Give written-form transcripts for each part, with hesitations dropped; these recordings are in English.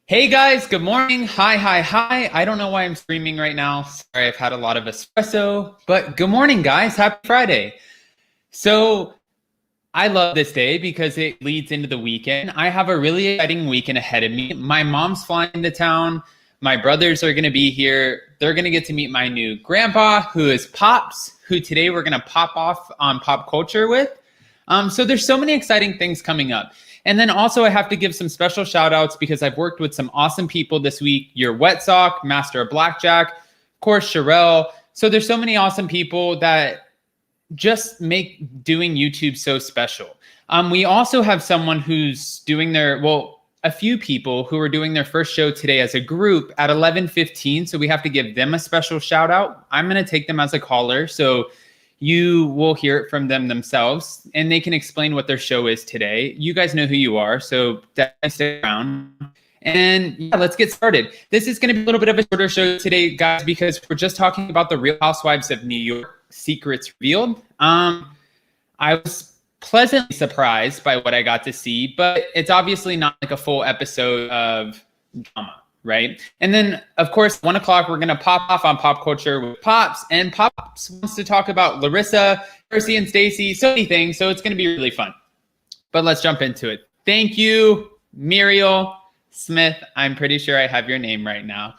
Hey guys, good morning. Hi. I don't know why I'm screaming right now. Sorry, I've had a lot of espresso, but good morning, guys. Happy Friday. So, I love this day because it leads into the weekend. I have a really exciting weekend ahead of me. My mom's flying into town. My brothers are going to be here. They're going to get to meet my new grandpa, who is Pops, who today we're going to pop off on pop culture with. So there's so many exciting things coming up. And then also I have to give some special shout outs because I've worked with some awesome people this week. Your Wet Sock, Master of Blackjack, of course, Sherelle. So there's so many awesome people that just make doing YouTube so special. We also have someone who's doing a few people who are doing their first show today as a group at 11:15. So we have to give them a special shout out. I'm going to take them as a caller. So you will hear it from them themselves and they can explain what their show is today. You guys know who you are. So definitely stay around. And yeah, let's get started. This is going to be a little bit of a shorter show today, guys, because we're just talking about the Real Housewives of New York secrets revealed. I was pleasantly surprised by what I got to see, but it's obviously not like a full episode of drama, right? And then, of course, 1 o'clock, we're going to pop off on pop culture with Pops, and Pops wants to talk about Larissa, Percy, and Stacy, so many things. So it's going to be really fun. But let's jump into it. Thank you, Muriel Smith. I'm pretty sure I have your name right now.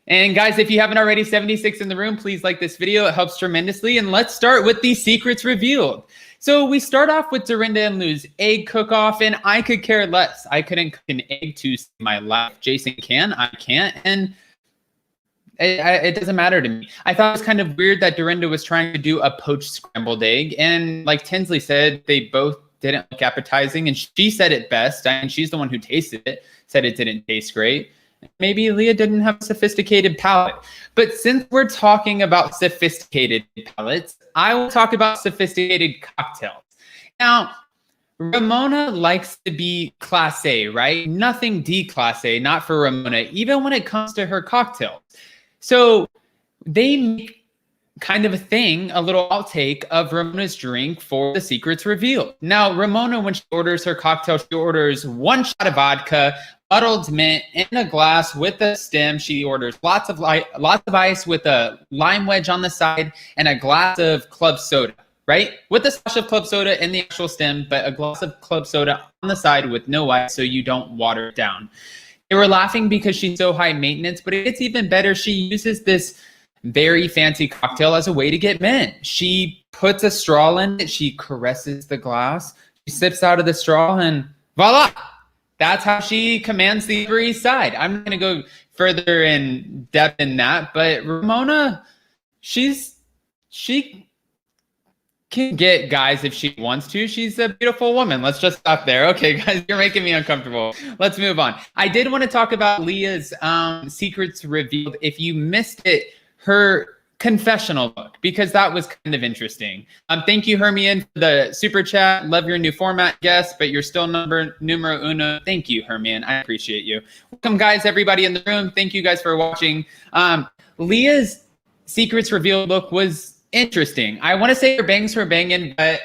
And guys, if you haven't already, 76 in the room, please like this video. It helps tremendously. And let's start with the secrets revealed. So we start off with Dorinda and Lou's egg cook-off, and I could care less. I couldn't cook an egg to save my life. Jason can, I can't, and it doesn't matter to me. I thought it was kind of weird that Dorinda was trying to do a poached scrambled egg, and like Tinsley said, they both didn't look appetizing, and she said it best, and she's the one who tasted it, said it didn't taste great. Maybe Leah didn't have a sophisticated palate. But since we're talking about sophisticated palates, I will talk about sophisticated cocktails. Now, Ramona likes to be class A, right? Nothing D class A, not for Ramona, even when it comes to her cocktails. So they make kind of a thing, a little outtake of Ramona's drink for the secrets revealed. Now, Ramona, when she orders her cocktail, she orders 1 shot of vodka, bottled mint in a glass with a stem. She orders lots of ice with a lime wedge on the side and a glass of club soda, right? With a splash of club soda in the actual stem, but a glass of club soda on the side with no ice so you don't water it down. They were laughing because she's so high maintenance, but it gets even better. She uses this very fancy cocktail as a way to get men. She puts a straw in it. She caresses the glass. She sips out of the straw and voila! That's how she commands the Upper East Side. I'm not going to go further in depth in that, but Ramona, she can get guys if she wants to. She's a beautiful woman. Let's just stop there. Okay, guys, you're making me uncomfortable. Let's move on. I did want to talk about Leah's secrets revealed. If you missed it, her confessional look, because that was kind of interesting. Thank you, Hermione, for the super chat. Love your new format, guest, but you're still numero uno. Thank you, Hermione. I appreciate you. Welcome, guys, everybody in the room. Thank you guys for watching. Leah's secrets revealed look was interesting. I want to say her bangs were banging, but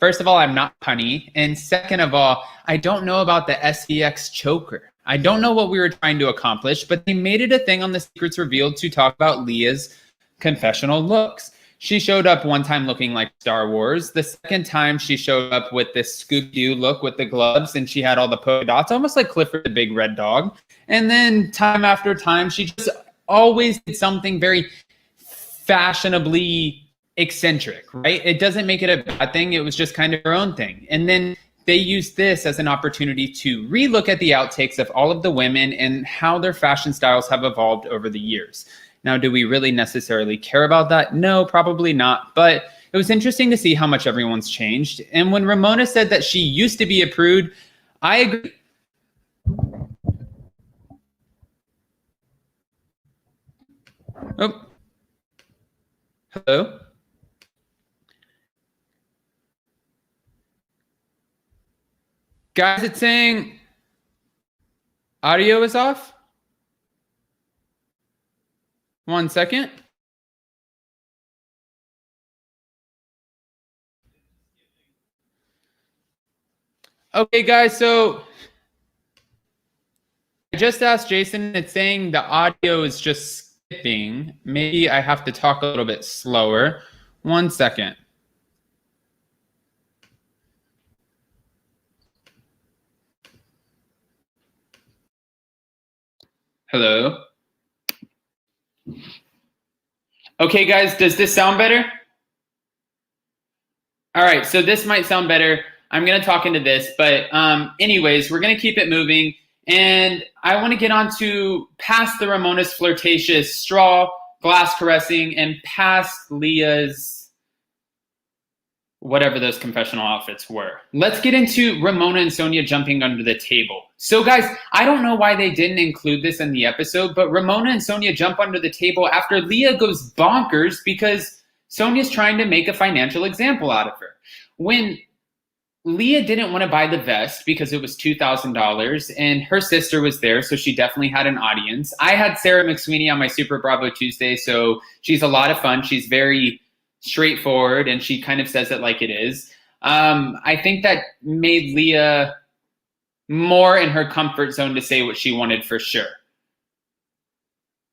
first of all, I'm not punny. And second of all, I don't know about the SVX choker. I don't know what we were trying to accomplish, but they made it a thing on the Secrets Revealed to talk about Leah's confessional looks. She showed up one time looking like Star Wars. The second time she showed up with this Scooby-Doo look with the gloves and she had all the polka dots, almost like Clifford the Big Red Dog. And then time after time, she just always did something very fashionably eccentric, right? It doesn't make it a bad thing. It was just kind of her own thing. And then they used this as an opportunity to relook at the outtakes of all of the women and how their fashion styles have evolved over the years. Now, do we really necessarily care about that? No, probably not. But it was interesting to see how much everyone's changed. And when Ramona said that she used to be a prude, I agree. Oh. Hello? Guys, it's saying audio is off. 1 second. Okay, guys, so I just asked Jason. It's saying the audio is just skipping. Maybe I have to talk a little bit slower. 1 second. Hello. Okay, guys, does this sound better? All right, so this might sound better. I'm going to talk into this, but anyways, we're going to keep it moving. And I want to get on to past the Ramona's flirtatious straw, glass caressing, and past Leah's whatever those confessional outfits were. Let's get into Ramona and Sonia jumping under the table. So guys, I don't know why they didn't include this in the episode, but Ramona and Sonia jump under the table after Leah goes bonkers because Sonia's trying to make a financial example out of her. When Leah didn't want to buy the vest because it was $2,000 and her sister was there, so she definitely had an audience. I had Sarah McSweeney on my Super Bravo Tuesday, so she's a lot of fun. She's very straightforward and she kind of says it like it is. I think that made Leah more in her comfort zone to say what she wanted for sure.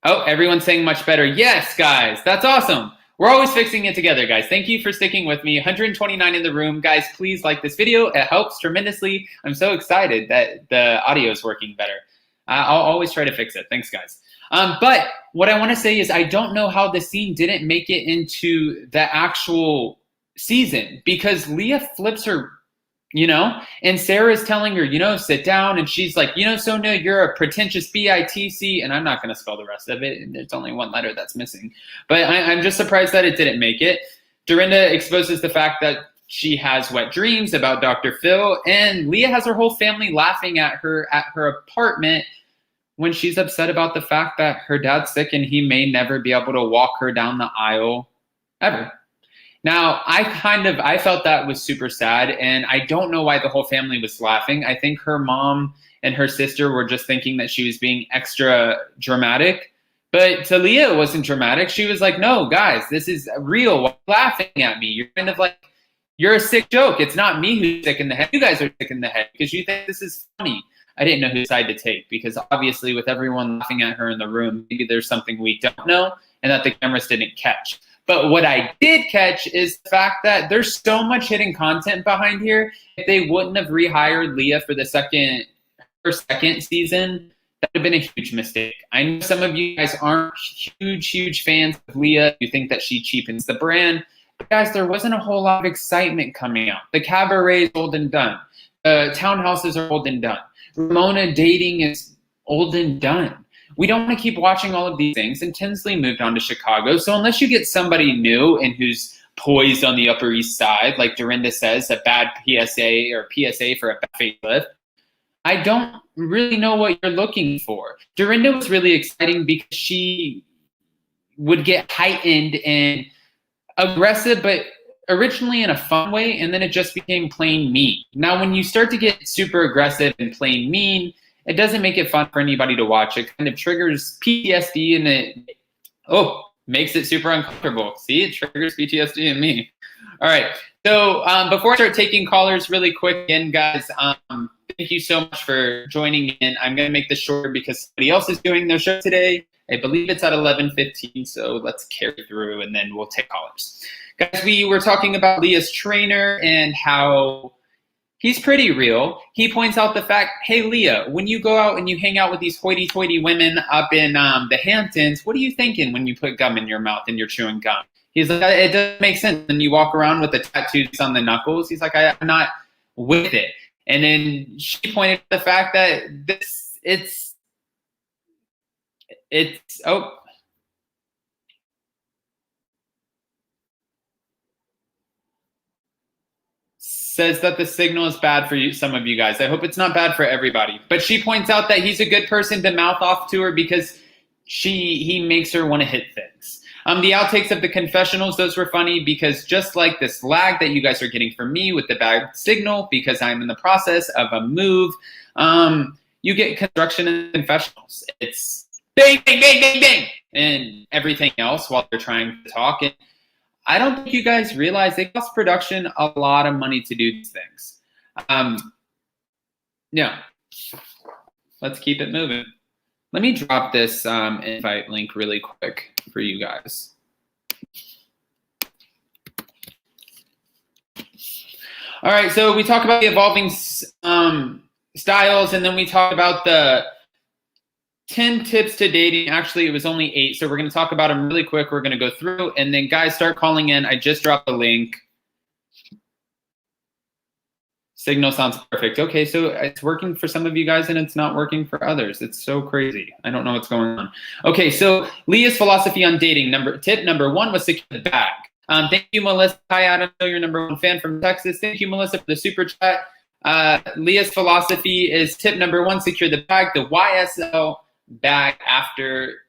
Oh, everyone's saying much better. Yes, guys, that's awesome. We're always fixing it together, guys. Thank you for sticking with me. 129 in the room. Guys, please like this video. It helps tremendously. I'm so excited that the audio is working better. I'll always try to fix it. Thanks, guys. But what I want to say is I don't know how the scene didn't make it into the actual season because Leah flips her, and Sarah's telling her, sit down. And she's like, Sonia, you're a pretentious BITC. And I'm not going to spell the rest of it. And there's only one letter that's missing. But I'm just surprised that it didn't make it. Dorinda exposes the fact that she has wet dreams about Dr. Phil. And Leah has her whole family laughing at her apartment when she's upset about the fact that her dad's sick and he may never be able to walk her down the aisle ever. Now, I felt that was super sad, and I don't know why the whole family was laughing. I think her mom and her sister were just thinking that she was being extra dramatic. But to Leah, it wasn't dramatic. She was like, no, guys, this is real. Why are you laughing at me? You're kind of like, you're a sick joke. It's not me who's sick in the head. You guys are sick in the head because you think this is funny. I didn't know whose side to take because obviously with everyone laughing at her in the room, maybe there's something we don't know and that the cameras didn't catch. But what I did catch is the fact that there's so much hidden content behind here. If they wouldn't have rehired Leah for the second season, that would have been a huge mistake. I know some of you guys aren't huge fans of Leah. You think that she cheapens the brand. But guys, there wasn't a whole lot of excitement coming out. The cabaret is old and done. The townhouses are old and done. Ramona dating is old and done. We don't want to keep watching all of these things. And Tinsley moved on to Chicago. So unless you get somebody new and who's poised on the Upper East Side, like Dorinda says, a bad PSA or PSA for a bad facelift, I don't really know what you're looking for. Dorinda was really exciting because she would get heightened and aggressive, but originally in a fun way, and then it just became plain mean. Now, when you start to get super aggressive and plain mean, it doesn't make it fun for anybody to watch. It kind of triggers PTSD and it makes it super uncomfortable. See, it triggers PTSD in me. All right. So before I start taking callers really quick again, guys, thank you so much for joining in. I'm going to make this shorter because somebody else is doing their show today. I believe it's at 11:15, so let's carry through and then we'll take callers. Guys, we were talking about Leah's trainer and how he's pretty real. He points out the fact, hey, Leah, when you go out and you hang out with these hoity-toity women up in the Hamptons, what are you thinking when you put gum in your mouth and you're chewing gum? He's like, it doesn't make sense. And you walk around with the tattoos on the knuckles. He's like, I'm not with it. And then she pointed out the fact that says that the signal is bad for you, some of you guys. I hope it's not bad for everybody. But she points out that he's a good person to mouth off to her because he makes her want to hit things. The outtakes of the confessionals, those were funny because just like this lag that you guys are getting from me with the bad signal because I'm in the process of a move, you get construction in confessionals. It's bang, bang, bang, bang, bang, and everything else while they're trying to talk. And I don't think you guys realize it costs production a lot of money to do these things. Yeah. Let's keep it moving. Let me drop this invite link really quick for you guys. All right, so we talk about the evolving styles, and then we talk about the 10 tips to dating. Actually, it was only 8, so we're going to talk about them really quick. We're going to go through, and then guys, start calling in. I just dropped the link. Signal sounds perfect. Okay, so it's working for some of you guys, and it's not working for others. It's so crazy. I don't know what's going on. Okay, so Leah's philosophy on dating. Tip number 1 was secure the bag. Thank you, Melissa. Hi, Adam. You're number 1 fan from Texas. Thank you, Melissa, for the super chat. Leah's philosophy is tip number 1, secure the bag. The YSL bag after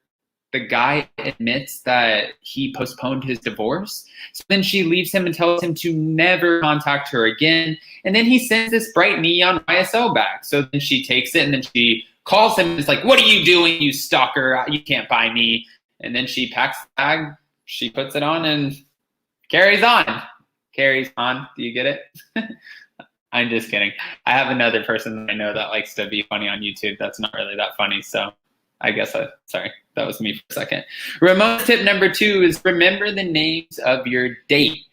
the guy admits that he postponed his divorce. So then she leaves him and tells him to never contact her again. And then he sends this bright neon YSL bag. So then she takes it and then she calls him and is like, what are you doing, you stalker? You can't buy me. And then she packs the bag, she puts it on and carries on. Carries on. Do you get it? I'm just kidding. I have another person that I know that likes to be funny on YouTube. That's not really that funny. So I guess, sorry, that was me for a second. Ramona's tip number 2 is remember the names of your date,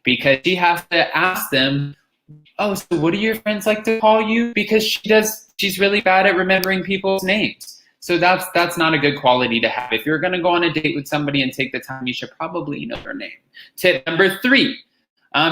because she has to ask them, oh, so what do your friends like to call you? Because she's really bad at remembering people's names. So that's not a good quality to have. If you're going to go on a date with somebody and take the time, you should probably know their name. Tip number 3,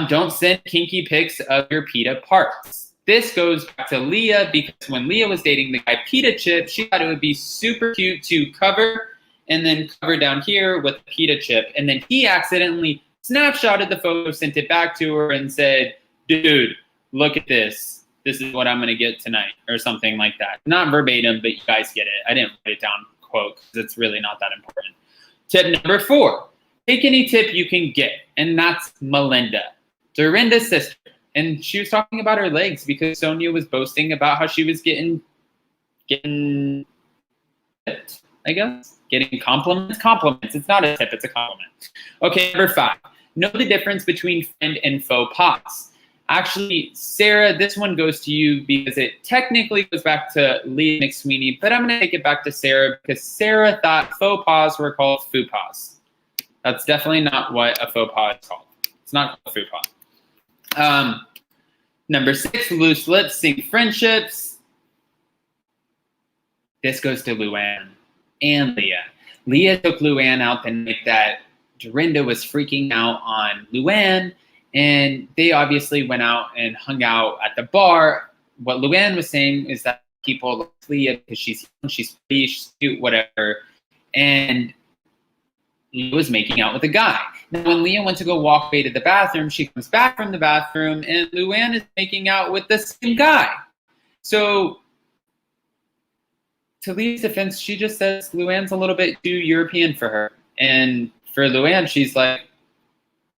don't send kinky pics of your pita parts. This goes back to Leah, because when Leah was dating the guy Pita Chip, she thought it would be super cute to cover and then cover down here with a pita chip. And then he accidentally snapshotted the photo, sent it back to her and said, dude, look at this. This is what I'm going to get tonight, or something like that. Not verbatim, but you guys get it. I didn't write it down, quote, because it's really not that important. Tip number 4, take any tip you can get. And that's Melinda, Dorinda's sister. And she was talking about her legs because Sonia was boasting about how she was getting tipped, I guess. Getting compliments. It's not a tip, it's a compliment. Okay, number 5. Know the difference between friend and faux pas. Actually, Sarah, this one goes to you because it technically goes back to Leah McSweeney, but I'm going to take it back to Sarah because Sarah thought faux pas were called faux pas. That's definitely not what a faux pas is called. It's not called faux pas. Number 6, loose lips, sink friendships. This goes to Luann and Leah. Leah took Luann out the night that Dorinda was freaking out on Luann, and they obviously went out and hung out at the bar. What Luann was saying is that people like Leah because she's pretty, she's cute, whatever, and Leah was making out with a guy. Now, when Leah went to go walk away to the bathroom, she comes back from the bathroom, and Luann is making out with the same guy. So, to Leah's defense, she just says Luann's a little bit too European for her. And for Luann, she's like,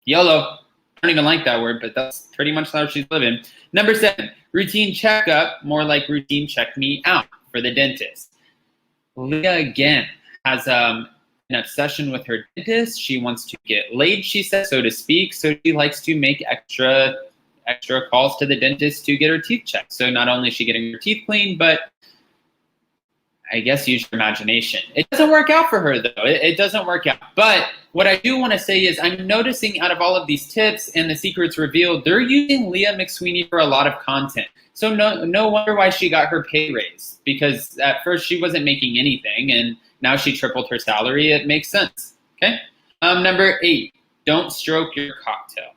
YOLO. I don't even like that word, but that's pretty much how she's living. Number 7, routine checkup, more like routine check me out for the dentist. Leah, again, has an obsession with her dentist. She wants to get laid, she says, so to speak. So she likes to make extra calls to the dentist to get her teeth checked. So not only is she getting her teeth cleaned, but I guess use your imagination. It doesn't work out for her, though. It doesn't work out. But what I do want to say is I'm noticing out of all of these tips and the secrets revealed, they're using Leah McSweeney for a lot of content. So no wonder why she got her pay raise, because at first she wasn't making anything, and now she tripled her salary. It makes sense. Okay. Number 8, don't stroke your cocktail.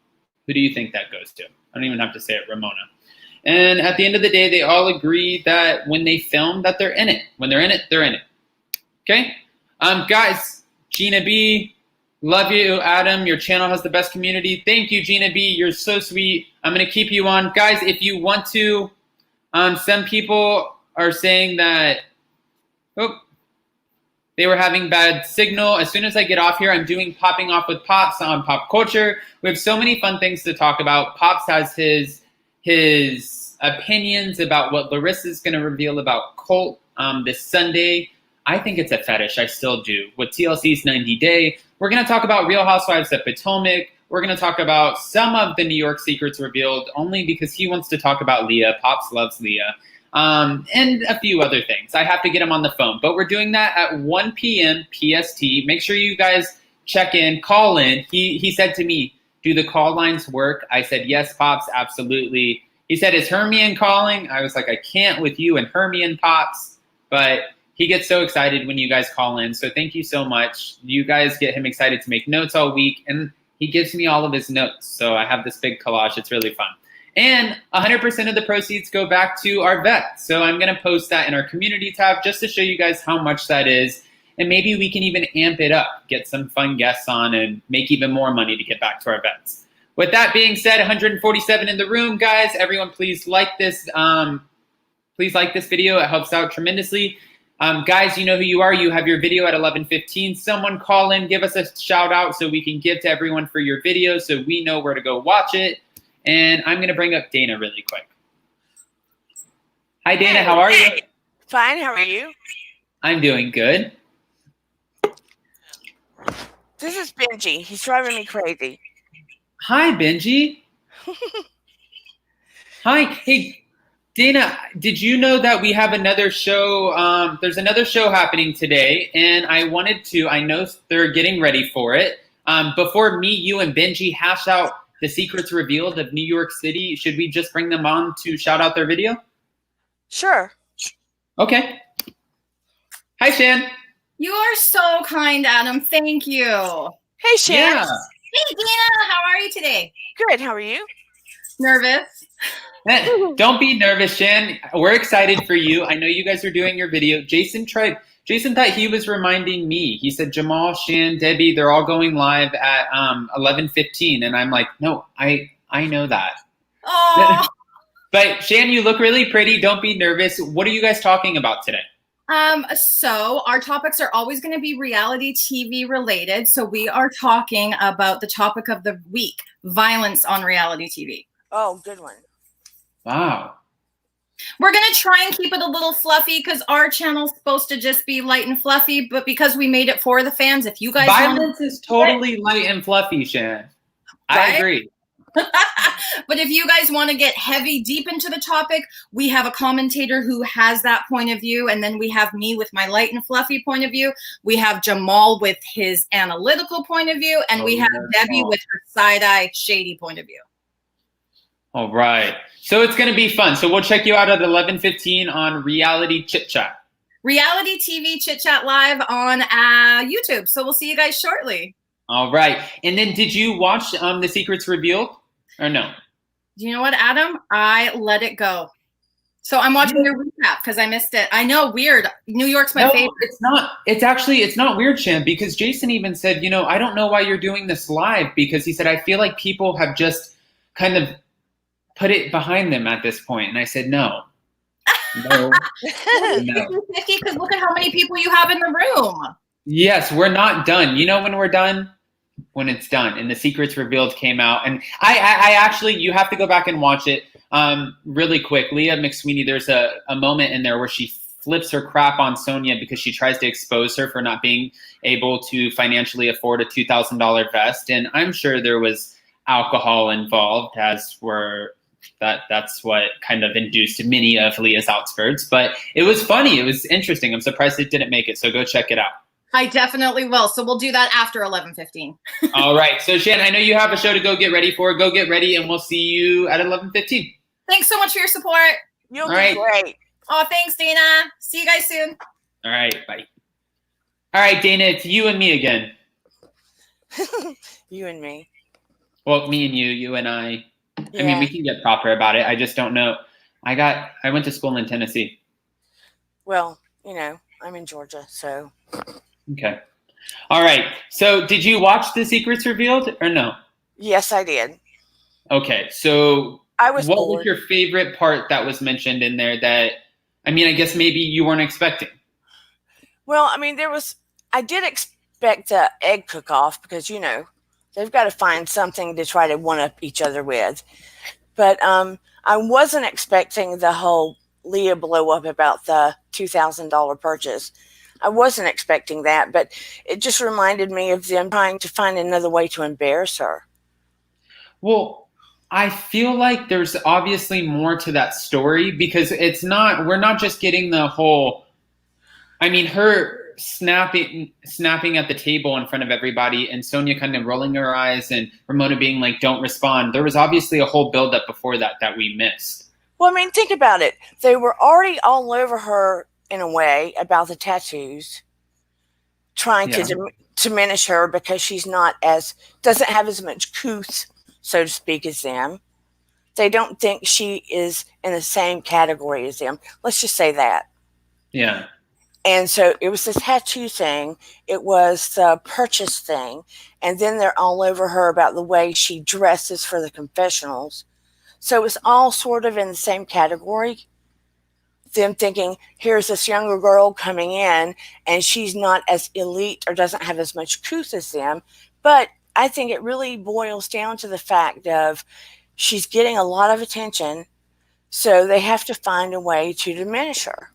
Who do you think that goes to? I don't even have to say it, Ramona. And at the end of the day, they all agree that when they film, that they're in it. When they're in it, they're in it. Okay? Guys, Gina B, love you, Adam. Your channel has the best community. Thank you, Gina B. You're so sweet. I'm going to keep you on. Guys, if you want to, some people are saying that, they were having bad signal. As soon as I get off here, I'm doing Popping Off with Pops on pop culture. We have so many fun things to talk about. Pops has his opinions about what Larissa's going to reveal about Colt this Sunday. I think it's a fetish. I still do. With TLC's 90 Day, we're going to talk about Real Housewives of Potomac. We're going to talk about some of the New York secrets revealed only because he wants to talk about Leah. Pops loves Leah. and a few other things. I have to get him on the phone, but we're doing that at 1 p.m. PST. Make sure you guys check in, call in. He said to me, do the call lines work? I said, yes, Pops, absolutely. He said, is Hermione calling? I was like, I can't with you and Hermione, Pops. But he gets so excited when you guys call in. So thank you so much. You guys get him excited to make notes all week. And he gives me all of his notes. So I have this big collage. It's really fun. And 100% of the proceeds go back to our vets. So I'm going to post that in our community tab just to show you guys how much that is. And maybe we can even amp it up, get some fun guests on, and make even more money to get back to our vets. With that being said, 147 in the room, guys. Everyone, please like this. Please like this video. It helps out tremendously. Guys, you know who you are. You have your video at 11:15. Someone call in, give us a shout out so we can give to everyone for your video so we know where to go watch it. And I'm going to bring up Dana really quick. Hi, Dana. How are you? Fine. How are you? I'm doing good. This is Benji. He's driving me crazy. Hi, Benji. Hi. Hey, Dana, did you know that we have another show? There's another show happening today, and I know they're getting ready for it. Before me, you, and Benji hash out the secrets revealed of New York City, should we just bring them on to shout out their video? Sure. Okay. Hi, Shan. You are so kind, Adam. Thank you. Hey, Shan. Yeah. Hey, Dina. How are you today? Good. How are you? Nervous. Don't be nervous, Shan. We're excited for you. I know you guys are doing your video. Jason thought he was reminding me. He said, Jamal, Shan, Debbie, they're all going live at 11:15. And I'm like, no, I know that. Oh. But Shan, you look really pretty. Don't be nervous. What are you guys talking about today? So our topics are always going to be reality TV related. So we are talking about the topic of the week, violence on reality TV. Oh, good one. Wow. We're going to try and keep it a little fluffy because our channel's supposed to just be light and fluffy, but because we made it for the fans, if you guys Violence is totally light and fluffy, Shan. I agree. But if you guys want to get heavy deep into the topic, we have a commentator who has that point of view, and then we have me with my light and fluffy point of view. We have Jamal with his analytical point of view, and we have Debbie with her side-eye shady point of view. All right. So it's going to be fun. So we'll check you out at 11:15 on Reality Chit Chat. Reality TV Chit Chat Live on YouTube. So we'll see you guys shortly. All right. And then did you watch The Secrets Revealed or no? Do you know what, Adam? I let it go. So I'm watching your recap because I missed it. I know, weird. New York's my favorite. It's not. It's not weird, Shan, because Jason even said, I don't know why you're doing this live, because he said, I feel like people have just kind of put it behind them at this point. And I said, no. No. No. Because look at how many people you have in the room. Yes, we're not done. You know when we're done? When it's done. And The Secrets Revealed came out. And I actually, you have to go back and watch it really quick. Leah McSweeney, there's a moment in there where she flips her crap on Sonia because she tries to expose her for not being able to financially afford a $2,000 vest. And I'm sure there was alcohol involved, that's what kind of induced many of Leah's outspurts. But it was funny. It was interesting. I'm surprised it didn't make it. So go check it out. I definitely will. So we'll do that after 11:15. All right. So Shan, I know you have a show to go get ready for. Go get ready, and we'll see you at 11:15. Thanks so much for your support. You'll be great. Oh, thanks, Dana. See you guys soon. All right. Bye. All right, Dana, it's you and me again. You and me. Well, me and you and I. Yeah. I mean, we can get proper about it. I just don't know. I went to school in Tennessee. Well, I'm in Georgia, so. Okay. All right. So did you watch The Secrets Revealed or no? Yes, I did. Okay. So what was your favorite part that was mentioned in there that, I guess maybe you weren't expecting? Well, I did expect an egg cook-off because, they've got to find something to try to one-up each other with. But I wasn't expecting the whole Leah blow up about the $2,000 purchase. I wasn't expecting that, but it just reminded me of them trying to find another way to embarrass her. Well, I feel like there's obviously more to that story because we're not just getting the whole, I mean, her snapping at the table in front of everybody and Sonia kind of rolling her eyes and Ramona being like, don't respond. There was obviously a whole buildup before that we missed. Well, I mean, think about it. They were already all over her in a way about the tattoos, trying to diminish her because she's doesn't have as much couth, so to speak, as them. They don't think she is in the same category as them. Let's just say that. Yeah. And so it was the tattoo thing. It was the purchase thing. And then they're all over her about the way she dresses for the confessionals. So it's all sort of in the same category. Them thinking, here's this younger girl coming in and she's not as elite or doesn't have as much couth as them. But I think it really boils down to the fact of she's getting a lot of attention. So they have to find a way to diminish her.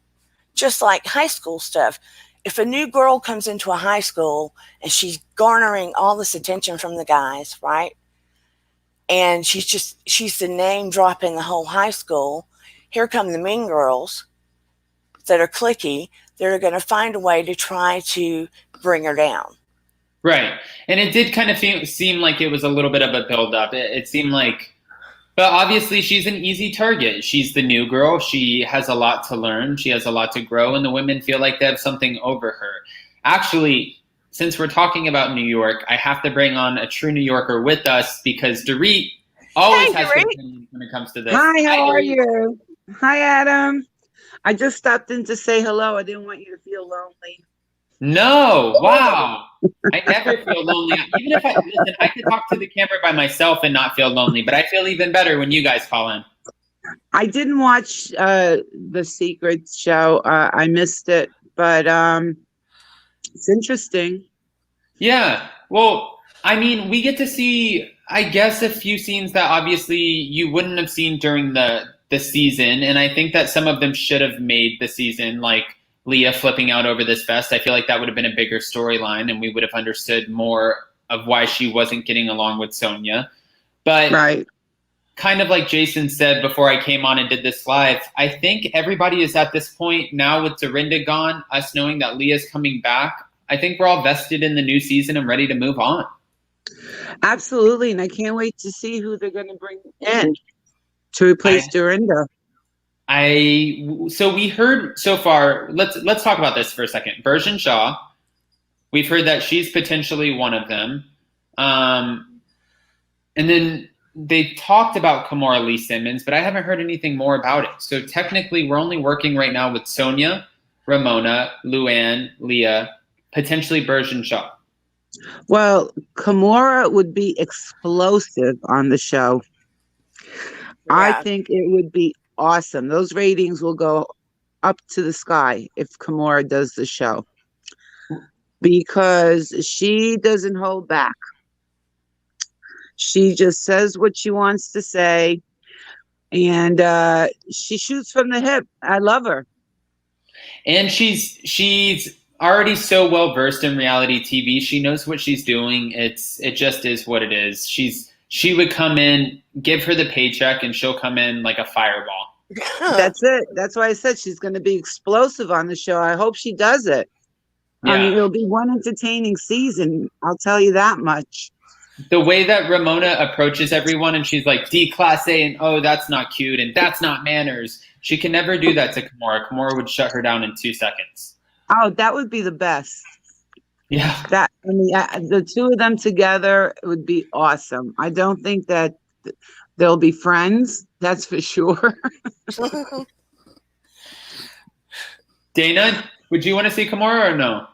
Just like high school stuff. If a new girl comes into a high school and she's garnering all this attention from the guys, right? And she's the name drop in the whole high school. Here come the mean girls that are cliquey. They're going to find a way to try to bring her down. Right. And it did kind of seem like it was a little bit of a buildup. It seemed like, but obviously she's an easy target. She's the new girl. She has a lot to learn. She has a lot to grow, and the women feel like they have something over her. Actually, since we're talking about New York, I have to bring on a true New Yorker with us because Dorit always has her opinion when it comes to this. Hi, how are you? Hi, Adam. I just stopped in to say hello. I didn't want you to feel lonely. No, wow. I never feel lonely. Even if I could talk to the camera by myself and not feel lonely, but I feel even better when you guys call in. I didn't watch the Secret show. I missed it, but it's interesting. Yeah. Well, I mean, we get to see, I guess, a few scenes that obviously you wouldn't have seen during the season, and I think that some of them should have made the season, like Leah flipping out over this vest. I feel like that would have been a bigger storyline and we would have understood more of why she wasn't getting along with Sonia. But right. Kind of like Jason said before I came on and did this live, I think everybody is at this point now with Dorinda gone, us knowing that Leah's coming back. I think we're all vested in the new season and ready to move on. Absolutely. And I can't wait to see who they're going to bring in to replace Dorinda. So we heard so far, let's talk about this for a second. Bergen Shaw, we've heard that she's potentially one of them. And then they talked about Kimora Lee Simmons, but I haven't heard anything more about it. So technically we're only working right now with Sonia, Ramona, Luann, Leah, potentially Bergen Shaw. Well, Kimora would be explosive on the show. Yeah. I think it would be awesome. Those ratings will go up to the sky if Kimora does the show because she doesn't hold back. She just says what she wants to say, and she shoots from the hip. I love her. And she's already so well versed in reality TV. She knows what she's doing. It just is what it is. She would come in, give her the paycheck, and she'll come in like a fireball. That's it. That's why I said she's going to be explosive on the show. I hope she does it. Yeah. I mean, it'll be one entertaining season. I'll tell you that much. The way that Ramona approaches everyone and she's like, D-Class A, and oh, that's not cute, and that's not manners. She can never do that to Kimora. Kimora would shut her down in 2 seconds. Oh, that would be the best. Yeah. The two of them together would be awesome. I don't think that they'll be friends. That's for sure. Dana, would you want to see Kimora or no?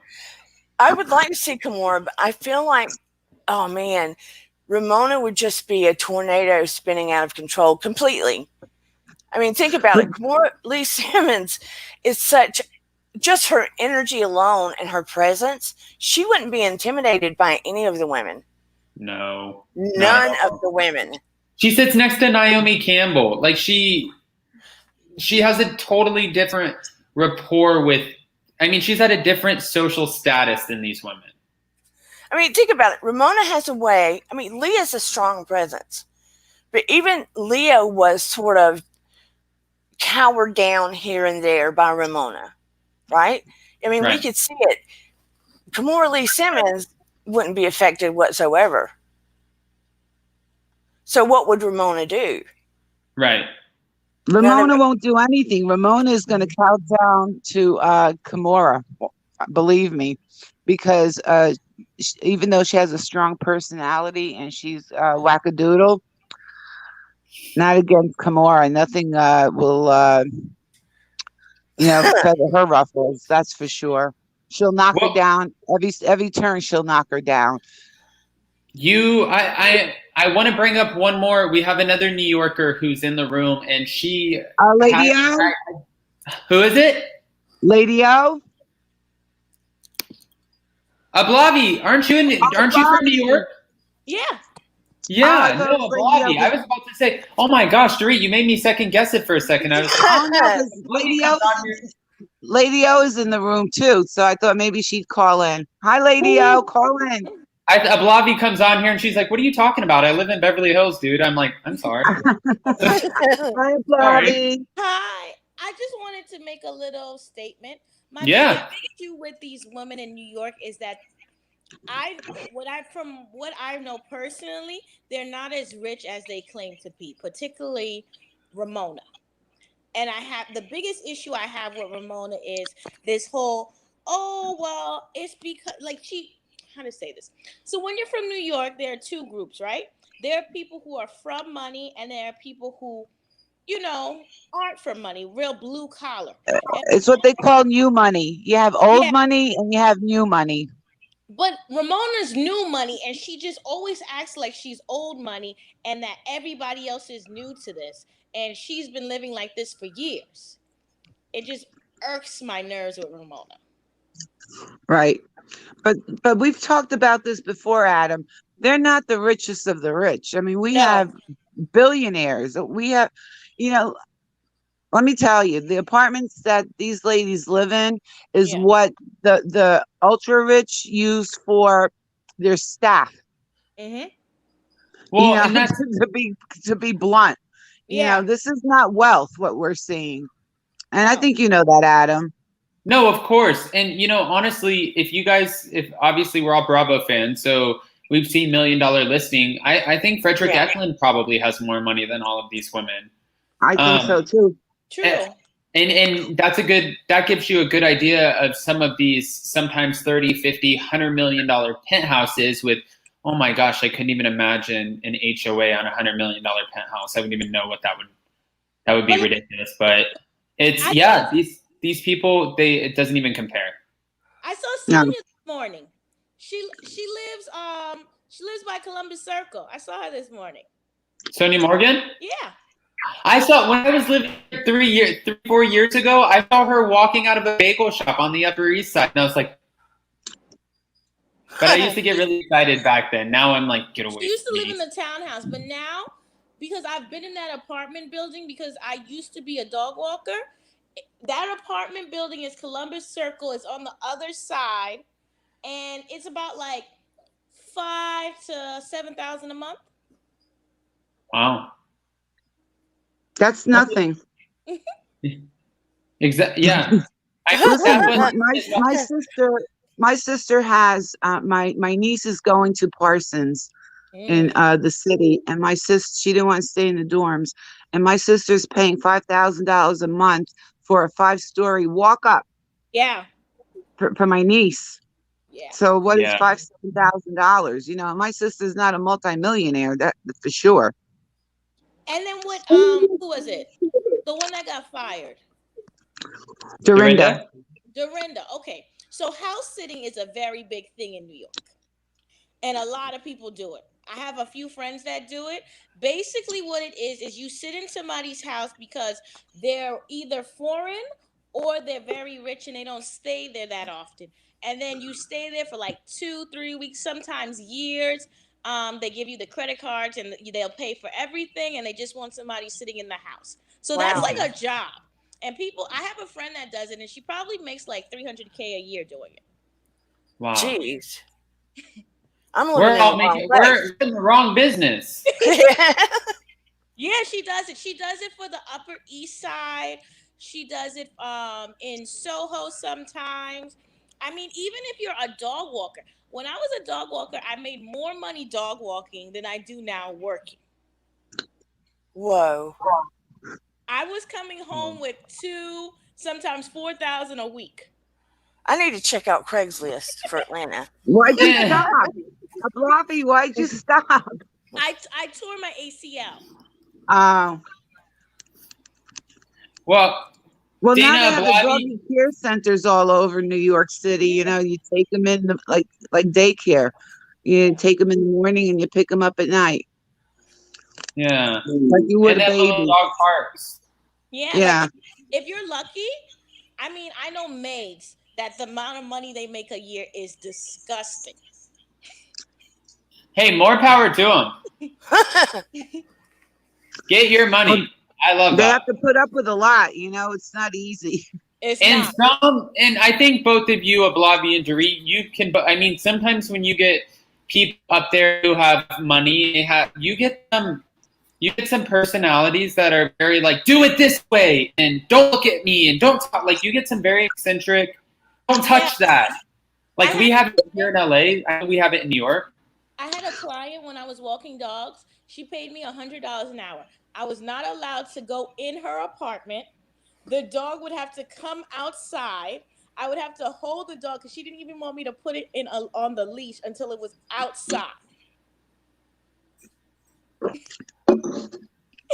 I would like to see Kimora, but I feel like, oh man, Ramona would just be a tornado spinning out of control completely. I mean, think about it. Kimora Lee Simmons is just her energy alone and her presence, she wouldn't be intimidated by any of the women. No. None of the women. She sits next to Naomi Campbell. Like she has a totally different rapport with, I mean, she's at a different social status than these women. I mean, think about it. Ramona has a way, I mean, Leah's a strong presence, But even Leah was sort of cowered down here and there by Ramona, right? I mean, we could see it. Kimora Lee Simmons wouldn't be affected whatsoever. So what would Ramona do? Right. Ramona won't do anything. Ramona is going to cow down to Kimora, believe me, because even though she has a strong personality and she's wackadoodle, not against Kimora. Nothing will, feather her ruffles. That's for sure. She'll knock her down every turn. She'll knock her down. I want to bring up one more. We have another New Yorker who's in the room, and she. Lady O. Who is it? Lady O. Ablavi, aren't you from New York? Yeah. Yeah, no, Ablavi. I was about to say, oh my gosh, Dorit, you made me second guess it for a second. I was Lady O is in the room too, so I thought maybe she'd call in. Hi, Lady O, call in. Ablavi comes on here and she's like, "What are you talking about? I live in Beverly Hills, dude." I'm like, "I'm sorry." Hi, Ablavi. Hi. I just wanted to make a little statement. My big issue with these women in New York is that from what I know personally, they're not as rich as they claim to be, particularly Ramona. And the biggest issue I have with Ramona is this whole, it's because how to say this. So when you're from New York, there are two groups, right? There are people who are from money, and there are people who, aren't from money, real blue collar. It's what they call new money. You have old money and you have new money. But Ramona's new money, and she just always acts like she's old money and that everybody else is new to this. And she's been living like this for years. It just irks my nerves with Ramona. Right. But we've talked about this before, Adam. They're not the richest of the rich. I mean, we have billionaires. We have, let me tell you, the apartments that these ladies live in is what the ultra rich use for their staff. Mm-hmm. Well, and that's to be blunt. This is not wealth, what we're seeing. And I think you know that, Adam. No, of course. And, honestly, if obviously we're all Bravo fans, so we've seen $1 Million Listing. I think Frederick Eklund probably has more money than all of these women. I think so too. True. And that gives you a good idea of some of these sometimes 30, 50, $100 million penthouses with, oh my gosh, I couldn't even imagine an HOA on a $100 million penthouse. I wouldn't even know what that would be ridiculous. But it's, these people, it doesn't even compare. I saw Sonia this morning. She lives by Columbus Circle. I saw her this morning. Sonia Morgan? Yeah. I saw when I was living 4 years ago, I saw her walking out of a bagel shop on the Upper East Side. And I was like, but I used to get really excited back then. Now I'm like, get away. She used to live in the townhouse, but now, because I've been in that apartment building, because I used to be a dog walker, that apartment building is Columbus Circle. It's on the other side, and it's about like $5,000 to $7,000 a month. Wow. That's nothing. Exactly. Yeah. My sister has my niece is going to Parsons in the city, and my sister, she didn't want to stay in the dorms, and my sister's paying $5,000 a month for a 5-story walk up. Yeah. For my niece. Yeah. So what is $5,000-$7,000? My sister's not a multimillionaire, that for sure. And then what? Who was it? The one that got fired. Dorinda. Okay. So house sitting is a very big thing in New York, and a lot of people do it. I have a few friends that do it. Basically, what it is you sit in somebody's house because they're either foreign or they're very rich and they don't stay there that often. And then you stay there for like 2-3 weeks, sometimes years. They give you the credit cards and they'll pay for everything, and they just want somebody sitting in the house. So that's like a job. And I have a friend that does it, and she probably makes like $300K a year doing it. Wow. Jeez. We're in the wrong business. Yeah, she does it. She does it for the Upper East Side. She does it in Soho sometimes. I mean, even if you're a dog walker. When I was a dog walker, I made more money dog walking than I do now working. Whoa. I was coming home with 2, sometimes 4,000 a week. I need to check out Craigslist for Atlanta. Why'd you stop? Fluffy, why'd you stop? I tore my ACL. Oh. Well, Well, Dana, now they have the Bobby- doggy care centers all over New York City. You know, you take them in the, like daycare. You take them in the morning and you pick them up at night. Yeah. Like you would And a then little baby. dog parks. Yeah. Yeah. Like, if you're lucky, I mean, I know maids that the amount of money they make a year is disgusting. Hey, more power to them. Get your money. I love They that. have to put up with a lot. You know, it's not easy. It's And not. and I think both of you, Ablavi and Dorit, you can. I mean, sometimes when you get people up there who have money, you get some personalities that are very like, do it this way and don't look at me and don't talk. Like you get some very eccentric. Don't touch that. Like we have it here in LA. I know we have it in New York. I had a client when I was walking dogs. She paid me $100 an hour. I was not allowed to go in her apartment. The dog would have to come outside. I would have to hold the dog because she didn't even want me to put it on the leash until it was outside.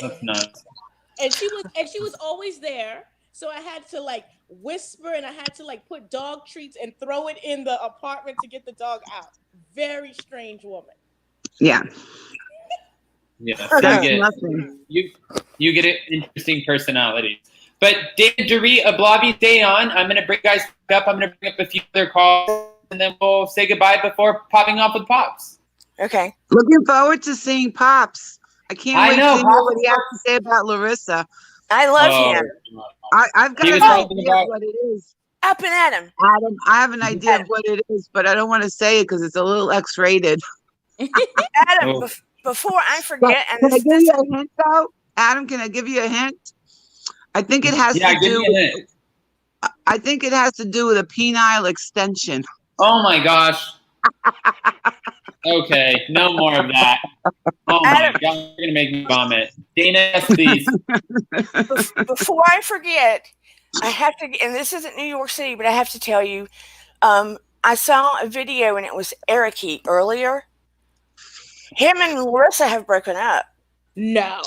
That's nuts. And she was always there. So I had to like whisper and I had to like put dog treats and throw it in the apartment to get the dog out. Very strange woman. Yeah. Yeah. That's nothing. You get an interesting personality. But David, Dorit, Ablavi, stay on. I'm going to bring you guys back up. I'm going to bring up a few other calls, and then we'll say goodbye before popping off with Pops. Okay. Looking forward to seeing Pops. I can't wait to hear what he has to say about Larissa. I love him. I've got He an was idea talking of about- what it is. Up and at him. Adam, I have an idea of what it is, but I don't want to say it because it's a little X-rated. Adam, Oh. before I forget, and Can I this, give you a hint, though? Adam, can I give you a hint? I think it has to give do. me a hint. I think it has to do with a penile extension. Oh my gosh. Okay, no more of that. Oh my Adam. God, you're gonna make me vomit. Dana, yes, please. before I forget, I have to, and this isn't New York City, but I have to tell you, I saw a video and it was Eric earlier. Him and Larissa have broken up. No.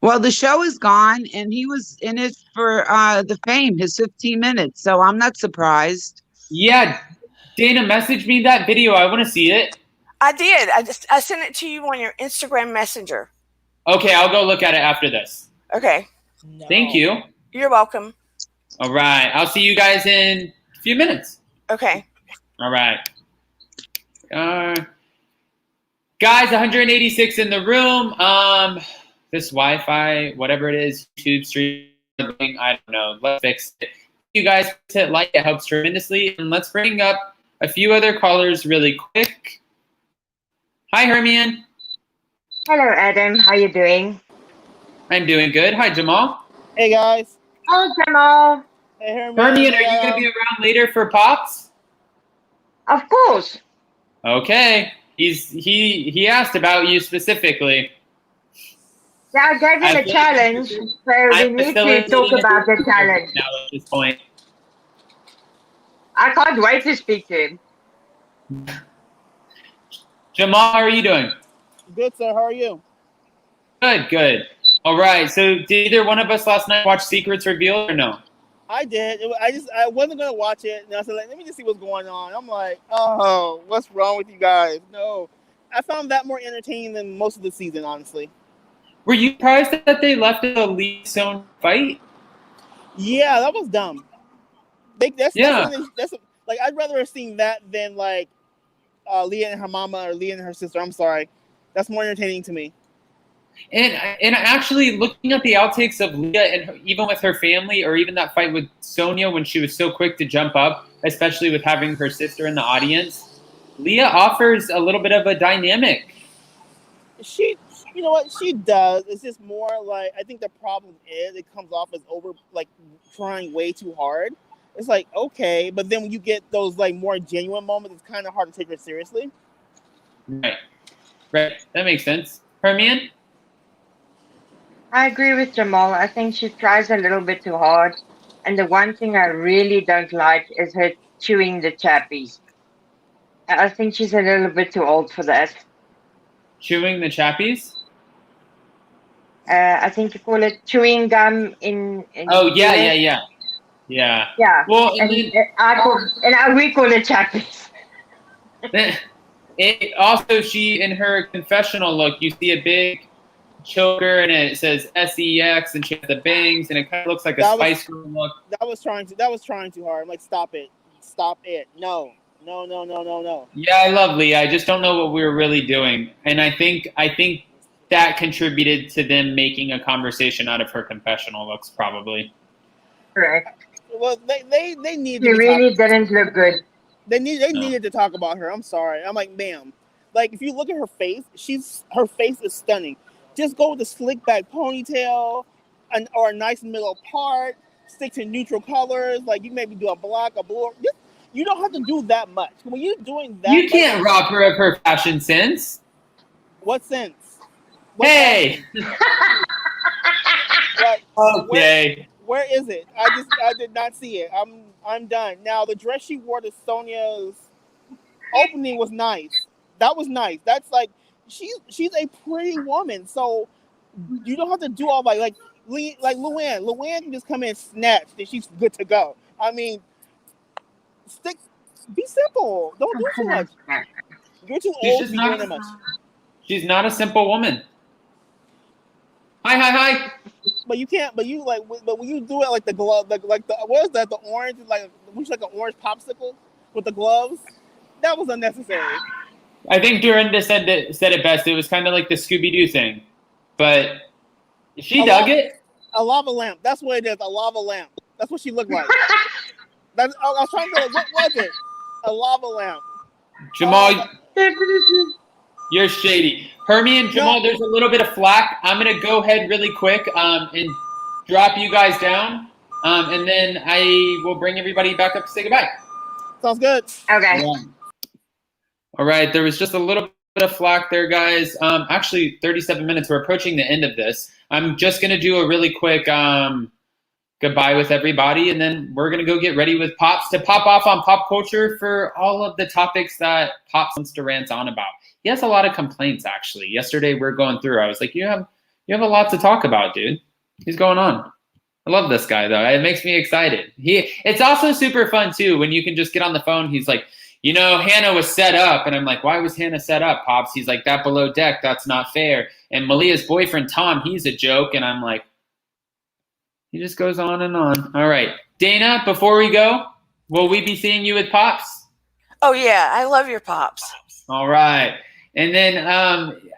Well, the show is gone, and he was in it for the fame, his 15 minutes. So I'm not surprised. Yeah, Dana, message me that video. I want to see it. I did. I sent it to you on your Instagram Messenger. Okay, I'll go look at it after this. Okay. No. Thank you. You're welcome. All right, I'll see you guys in a few minutes. Okay. All right. Guys, 186 in the room. This Wi-Fi, whatever it is, YouTube streaming, I don't know. Let's fix it. You guys hit like, it helps tremendously. And let's bring up a few other callers really quick. Hi, Hermione. Hello, Adam. How you doing? I'm doing good. Hi, Jamal. Hey guys. Oh, Jamal. Hey Hermione. Hermione, are you going to be around later for Pops? Of course. Okay. He asked about you specifically. Yeah, I gave him a challenge, so we need to talk about the challenge. Now at this point. I can't wait to speak to him. Jamal, how are you doing? Good, sir. How are you? Good, good. All right. So did either one of us last night watch Secrets Revealed or no? I did. I wasn't gonna watch it, and I said, let me just see what's going on. I'm like, oh, what's wrong with you guys? No, I found that more entertaining than most of the season, honestly. Were you surprised that they left the lead zone fight? Yeah, that was dumb. That's like I'd rather have seen that than like Leah and her mama or Leah and her sister. I'm sorry, that's more entertaining to me. And actually, looking at the outtakes of Leah and even with her family, or even that fight with Sonia when she was so quick to jump up, especially with having her sister in the audience, Leah offers a little bit of a dynamic. She, you know what, she does. It's just more like, I think the problem is it comes off as over, like, trying way too hard. It's like, okay, but then when you get those like more genuine moments, it's kind of hard to take her seriously. Right. That makes sense. Hermione? I agree with Jamal. I think she tries a little bit too hard. And the one thing I really don't like is her chewing the chappies. I think she's a little bit too old for that. Chewing the chappies? I think you call it chewing gum in Oh, yeah, US. yeah. Yeah. Well, And we call it chappies. It also, she, in her confessional look, you see a big choker and it says SEX and she has the bangs and it kind of looks like a Spice Girl look. That was trying too hard. I'm like, stop it. No. Yeah, I love Leah. I just don't know what we were really doing. And I think that contributed to them making a conversation out of her confessional looks, probably. Correct. Well, they need She really didn't look good. They needed to talk about her. I'm sorry. I'm like, ma'am. Like, if you look at her face, her face is stunning. Just go with the slick back ponytail, or a nice middle part. Stick to neutral colors. Like, you maybe do a black, a blue. You don't have to do that much. When you're doing that, you can't rob her of her fashion sense. What sense? Hey. Okay. Where is it? I did not see it. I'm done. Now, the dress she wore to Sonia's opening was nice. That was nice. That's like, she's a pretty woman, so you don't have to do all like Luann. Luann can just come in and snatch and she's good to go. I mean, be simple. Don't do too much. You're too old to be doing that much. She's not a simple woman. Hi. But you can't. But when you do it like the glove, like the what is that? The orange, like an orange popsicle with the gloves. That was unnecessary. I think Dorinda said it best. It was kind of like the Scooby-Doo thing, but she dug it. A lava lamp. That's what it is. A lava lamp. That's what she looked like. I was trying to. What was it? A lava lamp. Jamal, you're shady. Hermione, Jamal, there's a little bit of flack. I'm going to go ahead really quick and drop you guys down, and then I will bring everybody back up to say goodbye. Sounds good. Okay. Yeah. All right. There was just a little bit of flack there, guys. Actually, 37 minutes. We're approaching the end of this. I'm just going to do a really quick goodbye with everybody, and then we're going to go get ready with Pops to pop off on pop culture for all of the topics that Pops wants to rant on about. He has a lot of complaints, actually. Yesterday, we're going through. I was like, you have a lot to talk about, dude. What's going on? I love this guy, though. It makes me excited. It's also super fun, too, when you can just get on the phone. He's like, Hannah was set up. And I'm like, why was Hannah set up, Pops? He's like, that below deck, that's not fair. And Malia's boyfriend, Tom, he's a joke. And I'm like, he just goes on and on. All right. Dana, before we go, will we be seeing you with Pops? Oh, yeah. I love your Pops. All right. And then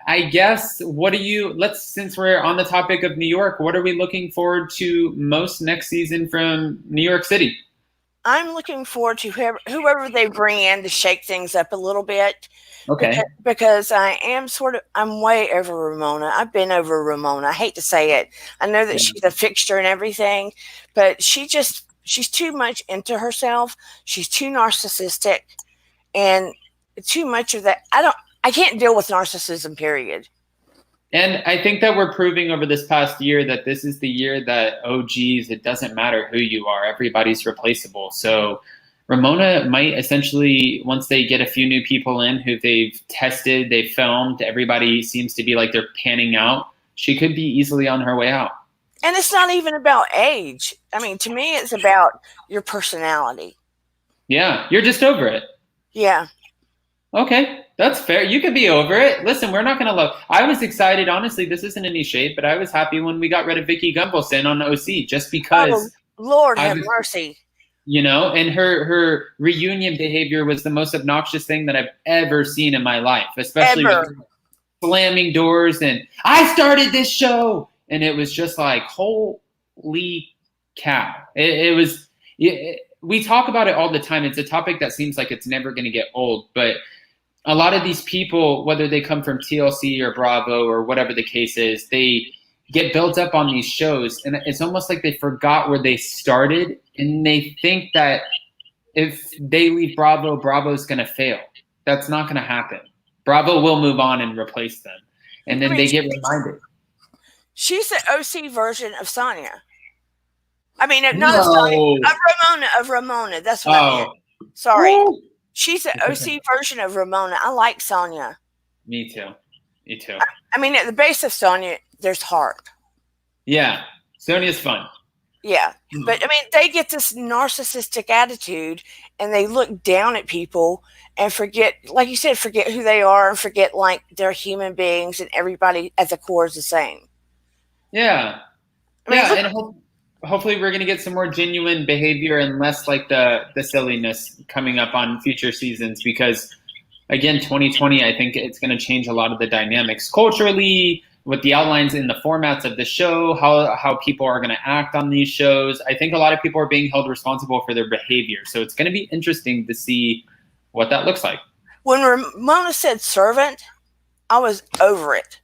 I guess, since we're on the topic of New York, what are we looking forward to most next season from New York City? I'm looking forward to whoever they bring in to shake things up a little bit. Okay. Because I'm way over Ramona. I've been over Ramona. I hate to say it. I know that she's a fixture and everything, but she's too much into herself. She's too narcissistic and too much of that. I can't deal with narcissism, period. And I think that we're proving over this past year that this is the year that, it doesn't matter who you are. Everybody's replaceable. So Ramona might essentially, once they get a few new people in who they've tested, they've filmed, everybody seems to be like they're panning out. She could be easily on her way out. And it's not even about age. I mean, to me, it's about your personality. Yeah, you're just over it. Yeah. Okay, that's fair. You could be over it. Listen, we're not going to love. I was excited. Honestly, this isn't any shade, but I was happy when we got rid of Vicky Gunvalson on OC just because. Oh, Lord have mercy. And her reunion behavior was the most obnoxious thing that I've ever seen in my life, especially with slamming doors and I started this show. And it was just like, holy cow. We talk about it all the time. It's a topic that seems like it's never going to get old, but a lot of these people, whether they come from TLC or Bravo or whatever the case is, they get built up on these shows, and it's almost like they forgot where they started, and they think that if they leave Bravo, Bravo's going to fail. That's not going to happen. Bravo will move on and replace them, and then they get reminded. She's the OC version of Sonia. I mean, not Sonia, of Ramona. That's what I meant. Sorry. Ooh. She's the OC version of Ramona. I like Sonia. Me too. Me too. I mean, at the base of Sonia, there's heart. Yeah. Sonia's fun. Yeah. But, I mean, they get this narcissistic attitude, and they look down at people and forget, like you said, forget who they are and forget, like, they're human beings and everybody at the core is the same. Yeah. I mean, and hopefully we're going to get some more genuine behavior and less like the silliness coming up on future seasons, because again, 2020, I think it's going to change a lot of the dynamics culturally with the outlines in the formats of the show, how people are going to act on these shows. I think a lot of people are being held responsible for their behavior. So it's going to be interesting to see what that looks like. When Ramona said servant, I was over it.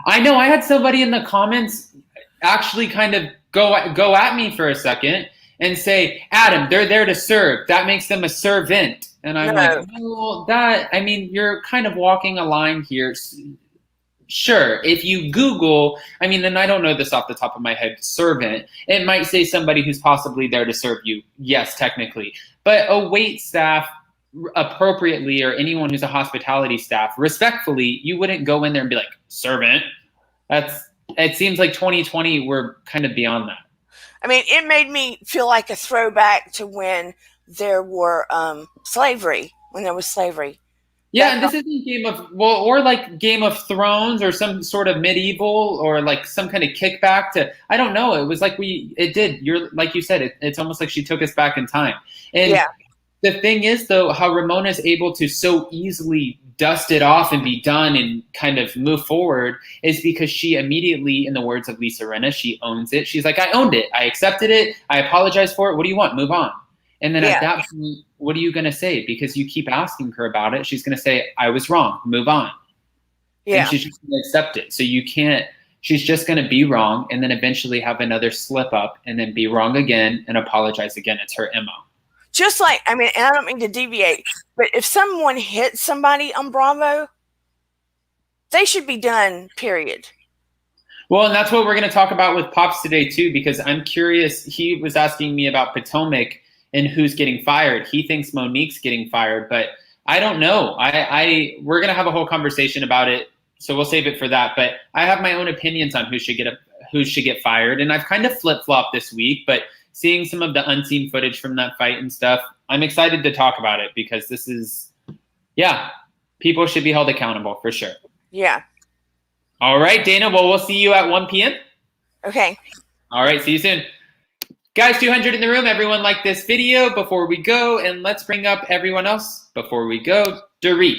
I know I had somebody in the comments actually kind of go at me for a second and say, Adam, they're there to serve. That makes them a servant. And I'm like, well, I mean, you're kind of walking a line here. Sure, if you Google, I mean, then I don't know this off the top of my head, servant, it might say somebody who's possibly there to serve you. Yes, technically. But a wait staff appropriately, or anyone who's a hospitality staff, respectfully, you wouldn't go in there and be like, servant. It seems like 2020, we're kind of beyond that. I mean, it made me feel like a throwback to when there were slavery, when there was slavery. Yeah, and this isn't like Game of Thrones or some sort of medieval or like some kind of kickback to, I don't know. It was like like you said, it's almost like she took us back in time. And the thing is, though, how Ramona is able to so easily dust it off and be done and kind of move forward is because she immediately, in the words of Lisa Rinna, she owns it. She's like, I owned it. I accepted it. I apologize for it. What do you want? Move on. And then at that point, what are you going to say? Because you keep asking her about it. She's going to say, I was wrong. Move on. Yeah. And she's just going to accept it. So you can't, she's just going to be wrong and then eventually have another slip up and then be wrong again and apologize again. It's her MO. Just like, I mean, and I don't mean to deviate, but if someone hits somebody on Bravo, they should be done, period. Well, and that's what we're going to talk about with Pops today, too, because I'm curious. He was asking me about Potomac and who's getting fired. He thinks Monique's getting fired, but I don't know. We're going to have a whole conversation about it, so we'll save it for that. But I have my own opinions on who should get fired, and I've kind of flip-flopped this week, but seeing some of the unseen footage from that fight and stuff, I'm excited to talk about it because this is, people should be held accountable for sure. Yeah. All right, Dana. Well, we'll see you at 1 p.m. Okay. All right. See you soon. Guys, 200 in the room. Everyone like this video before we go. And let's bring up everyone else before we go. Dorit,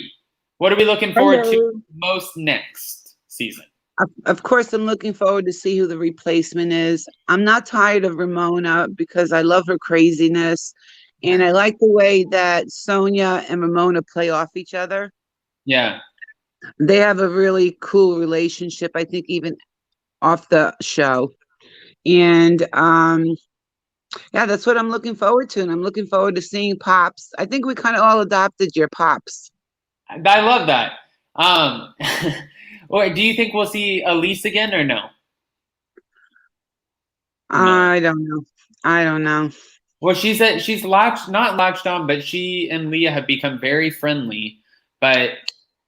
what are we looking forward to most next season? Of course, I'm looking forward to see who the replacement is. I'm not tired of Ramona because I love her craziness. And I like the way that Sonia and Ramona play off each other. Yeah. They have a really cool relationship, I think, even off the show. And that's what I'm looking forward to. And I'm looking forward to seeing Pops. I think we kind of all adopted your Pops. I love that. Or do you think we'll see Elise again or no? I don't know. Well, she's not latched on, but she and Leah have become very friendly. But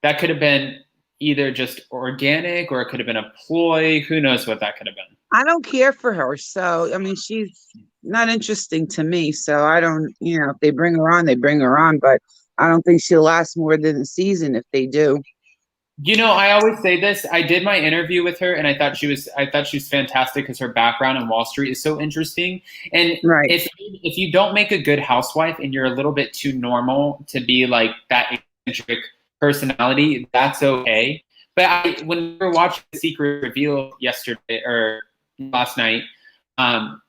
that could have been either just organic or it could have been a ploy. Who knows what that could have been? I don't care for her. So, I mean, she's not interesting to me. So I don't, if they bring her on, they bring her on. But I don't think she'll last more than a season if they do. I always say this. I did my interview with her, and I thought she was fantastic because her background in Wall Street is so interesting. And if you don't make a good housewife and you're a little bit too normal to be like that eccentric personality, that's okay. But when we were watching The Secret Reveal yesterday or last night, when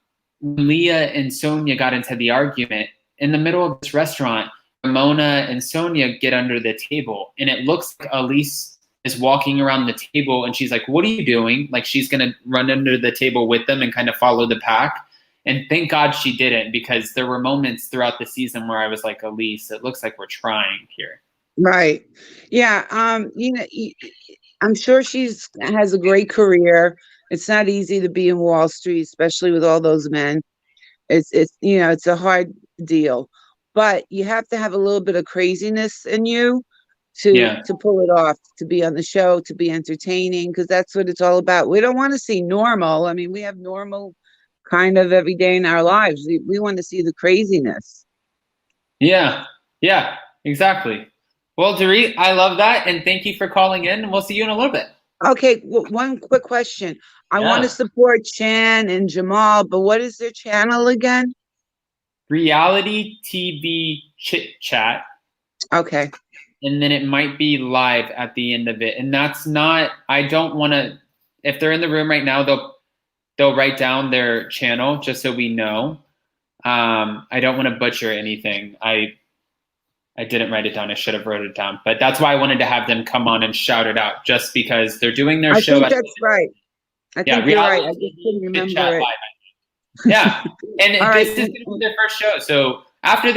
Leah and Sonia got into the argument in the middle of this restaurant, Ramona and Sonia get under the table, and it looks like Elise is walking around the table, and she's like, "What are you doing?" Like she's gonna run under the table with them and kind of follow the pack. And thank God she didn't, because there were moments throughout the season where I was like, Elise, it looks like we're trying here. Right. Yeah. I'm sure has a great career. It's not easy to be in Wall Street, especially with all those men. It's a hard deal, but you have to have a little bit of craziness in you to pull it off, to be on the show, to be entertaining, because that's what it's all about. We don't want to see normal. I mean, we have normal kind of every day in our lives. We want to see the craziness. Yeah, exactly. Well, Dorit, I love that, and thank you for calling in, and we'll see you in a little bit. Okay, one quick question. I want to support Chan and Jamal, but what is their channel again? Reality TV Chit Chat. Okay. And then it might be live at the end of it. And that's not, I don't want to, if they're in the room right now, they'll write down their channel just so we know. I don't want to butcher anything. I didn't write it down. I should have wrote it down. But that's why I wanted to have them come on and shout it out, just because they're doing their show. I think that's right. I think you're right. I just couldn't remember it. Yeah. And this is going to be their first show. So after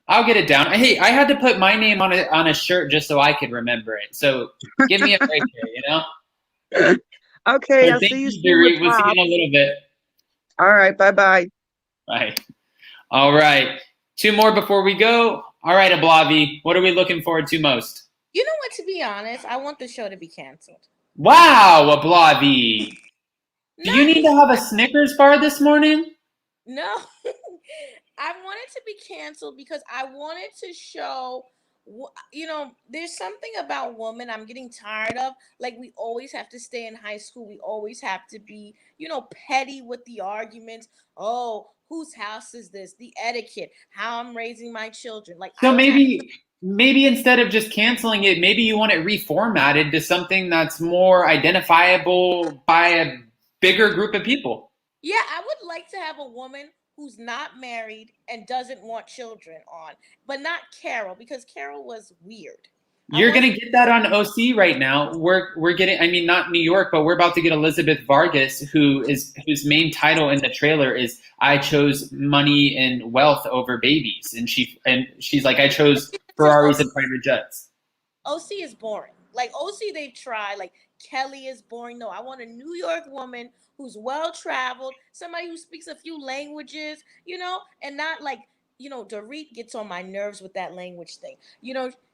I'll get it down. Hey, I had to put my name on a shirt just so I could remember it. So give me a break here, Okay, so I'll see you soon. We'll see you in a little bit. All right, bye-bye. Bye. All right. 2 more before we go. All right, Ablavi, what are we looking forward to most? You know what, to be honest, I want the show to be canceled. Wow, Ablavi. Do you need to have a Snickers bar this morning? No. I want it to be canceled because I wanted to show, there's something about women I'm getting tired of. Like, we always have to stay in high school. We always have to be, petty with the arguments. Oh, whose house is this? The etiquette, how I'm raising my children. Like, so maybe instead of just canceling it, maybe you want it reformatted to something that's more identifiable by a bigger group of people. Yeah, I would like to have a woman who's not married and doesn't want children on, but not Carol, because Carol was weird. You're going to get that on OC right now. We're getting, not New York, but we're about to get Elizabeth Vargas, whose main title in the trailer is "I chose money and wealth over babies," and she's like, "I chose Ferraris and private jets." OC is boring. Like, OC, they try. Like, Kelly is boring. No, I want a New York woman who's well-traveled, somebody who speaks a few languages, and not like, Dorit gets on my nerves with that language thing.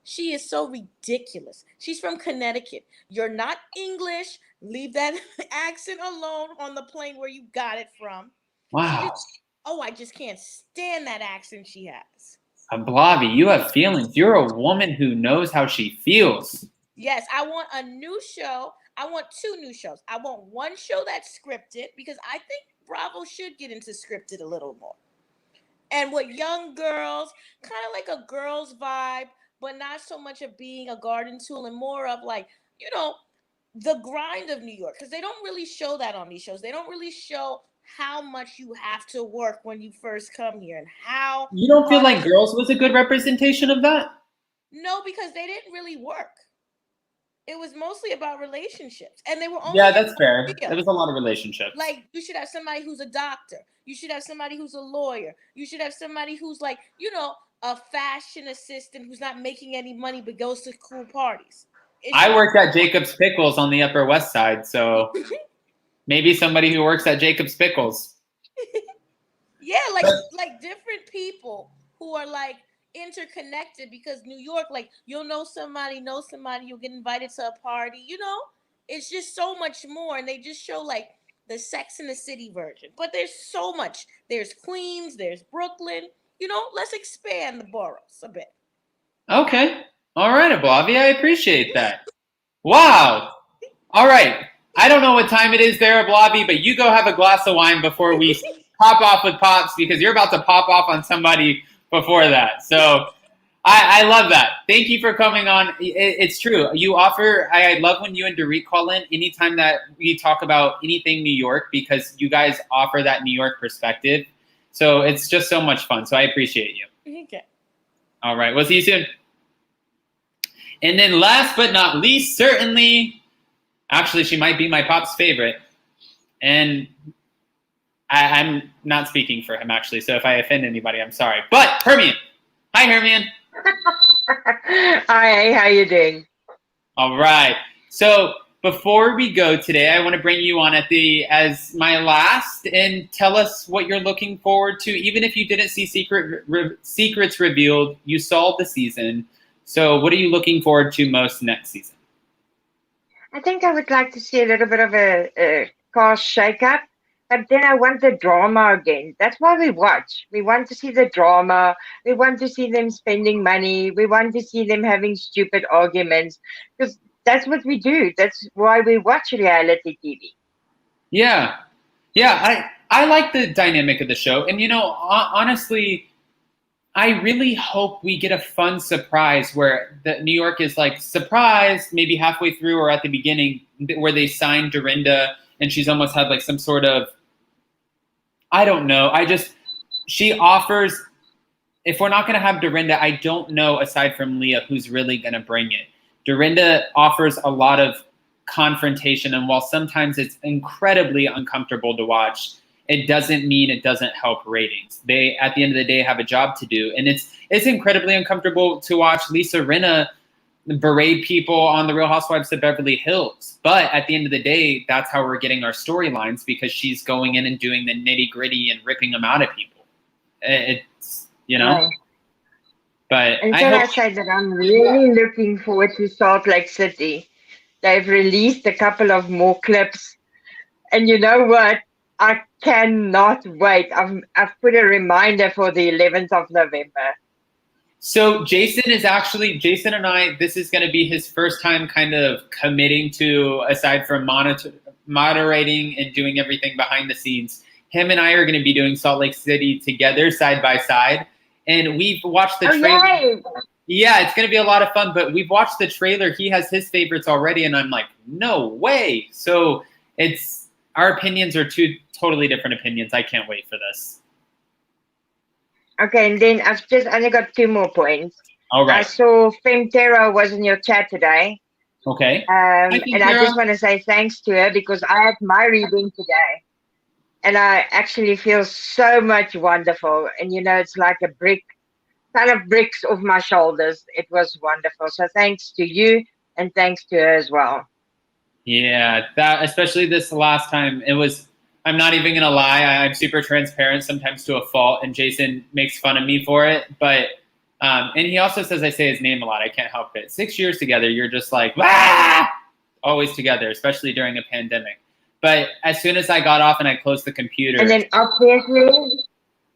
She is so ridiculous. She's from Connecticut. You're not English. Leave that accent alone on the plane where you got it from. Wow. I just can't stand that accent she has. Ablavi, you have feelings. You're a woman who knows how she feels. Yes, I want a new show. I want 2 new shows. I want one show that's scripted, because I think Bravo should get into scripted a little more. And with young girls, kind of like a girls vibe, but not so much of being a garden tool, and more of like, the grind of New York. Because they don't really show that on these shows. They don't really show how much you have to work when you first come here, and how. You don't feel like Girls was a good representation of that? No, because they didn't really work. It was mostly about relationships, and they were only. Yeah, that's fair. There was a lot of relationships. Like, you should have somebody who's a doctor. You should have somebody who's a lawyer. You should have somebody who's like, a fashion assistant who's not making any money but goes to cool parties. I worked at Jacob's Pickles on the Upper West Side, so maybe somebody who works at Jacob's Pickles. Yeah, like different people who are like interconnected, because New York, like, you'll know somebody, you'll get invited to a party, it's just so much more. And they just show like the Sex and the City version, but there's so much. There's Queens, there's Brooklyn, let's expand the boroughs a bit. Okay. All right, Ablavi, I appreciate that. Wow. All right. I don't know what time it is there, Ablavi, but you go have a glass of wine before we pop off with Pops, because you're about to pop off on somebody before that. So I love that. Thank you for coming on. It's true. I love when you and Dorit call in anytime that we talk about anything New York, because you guys offer that New York perspective. So it's just so much fun. So I appreciate you. Okay. All right. We'll see you soon. And then last but not least, certainly, actually, she might be my pop's favorite. And I'm not speaking for him, actually. So if I offend anybody, I'm sorry. But Hermione. Hi, Hermione. Hi, how you doing? All right. So before we go today, I want to bring you on as my last and tell us what you're looking forward to. Even if you didn't see Secrets Revealed, you saw the season. So what are you looking forward to most next season? I think I would like to see a little bit of a cast shake-up, but then I want the drama again. That's why we watch. We want to see the drama. We want to see them spending money. We want to see them having stupid arguments, because that's what we do. That's why we watch reality TV. Yeah. I like the dynamic of the show. And, honestly, I really hope we get a fun surprise where New York is like surprised maybe halfway through or at the beginning where they signed Dorinda and she's almost had like some sort of, I don't know. She offers, if we're not going to have Dorinda, I don't know aside from Leah who's really going to bring it. Dorinda offers a lot of confrontation, and while sometimes it's incredibly uncomfortable to watch, it doesn't mean it doesn't help ratings. They, at the end of the day, have a job to do. And it's incredibly uncomfortable to watch Lisa Rinna berate people on The Real Housewives of Beverly Hills. But at the end of the day, that's how we're getting our storylines, because she's going in and doing the nitty gritty and ripping them out of people. It's, Right. But And can I say that I'm really looking forward to Salt Lake City. They've released a couple of more clips. And you know what? I cannot wait. I've put a reminder for the 11th of November. So Jason and I, this is going to be his first time kind of committing to, aside from moderating and doing everything behind the scenes, him and I are going to be doing Salt Lake City together side by side. And we've watched the trailer. Yay! Yeah, it's going to be a lot of fun, but we've watched the trailer. He has his favorites already, and I'm like, no way. So our opinions are two totally different opinions. I can't wait for this. Okay, and then I've just only got 2 more points. All right. I saw Femtera was in your chat today. Okay. And I just want to say thanks to her, because I had my reading today. And I actually feel so much wonderful. And, it's like a brick, kind of bricks off my shoulders. It was wonderful. So thanks to you, and thanks to her as well. Yeah, that, especially this last time, I'm not even going to lie, I'm super transparent, sometimes to a fault, and Jason makes fun of me for it. But, and he also says I say his name a lot. I can't help it. 6 years together, you're just like, ah! Always together, especially during a pandemic. But as soon as I got off and I closed the computer, and then obviously,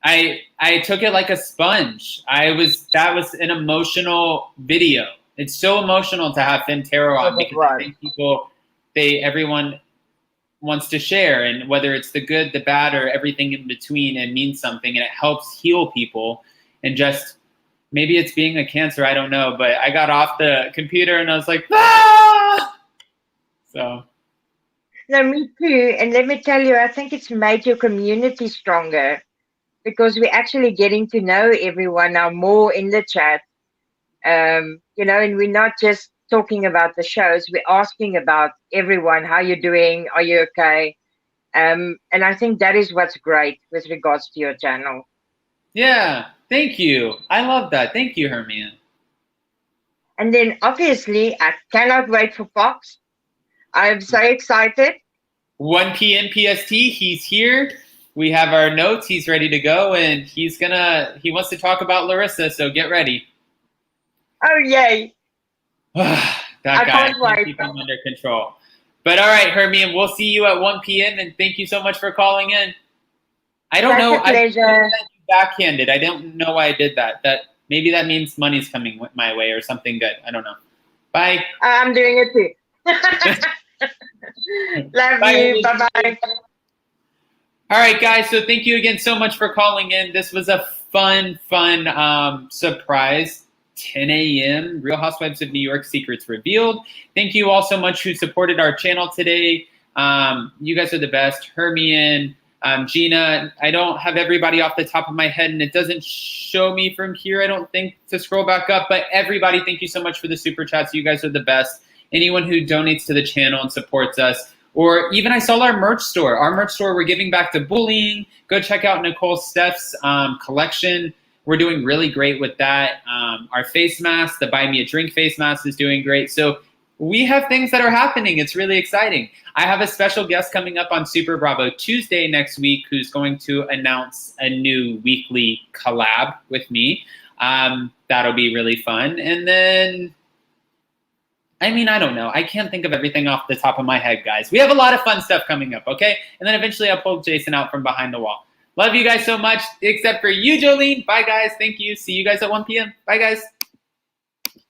I took it like a sponge. That was an emotional video. It's so emotional to have Femtera on, because I think everyone wants to share, and whether it's the good, the bad, or everything in between, it means something, and it helps heal people. And just maybe it's being a cancer, I don't know, but I got off the computer and I was like, ah! So. No, me too. And let me tell you, I think it's made your community stronger, because we're actually getting to know everyone now more in the chat. And we're not just talking about the shows, we're asking about everyone, how you're doing, are you okay? And I think that is what's great with regards to your channel. Yeah, thank you. I love that. Thank you, Hermione. And then obviously, I cannot wait for Fox. I'm so excited. 1 p.m. PST, he's here. We have our notes. He's ready to go, and he wants to talk about Larissa, so get ready. Oh, yay. That guy, I can't keep him under control. But all right, Hermione, we'll see you at 1 p.m., and thank you so much for calling in. I don't know. I backhanded. I don't know why I did that. Maybe that means money's coming my way or something good. I don't know. Bye. I'm doing it too. Love you. Bye-bye. All right, guys. So thank you again so much for calling in. This was a fun surprise. 10 a.m. Real Housewives of New York Secrets Revealed. Thank you all so much who supported our channel today. You guys are the best. Hermione, Gina, I don't have everybody off the top of my head, and it doesn't show me from here, I don't think, to scroll back up. But everybody, thank you so much for the super chats. You guys are the best. Anyone who donates to the channel and supports us. Or even I saw our merch store. Our merch store, we're giving back to bullying. Go check out Nicole Steff's collection. We're doing really great with that. Our face mask, the Buy Me a Drink face mask, is doing great. So we have things that are happening. It's really exciting. I have a special guest coming up on Super Bravo Tuesday next week who's going to announce a new weekly collab with me. That'll be really fun. And then, I mean, I don't know. I can't think of everything off the top of my head, guys. We have a lot of fun stuff coming up, okay? And then eventually I'll pull Jason out from behind the wall. Love you guys so much, except for you, Jolene. Bye, guys. Thank you. See you guys at 1 p.m. Bye, guys.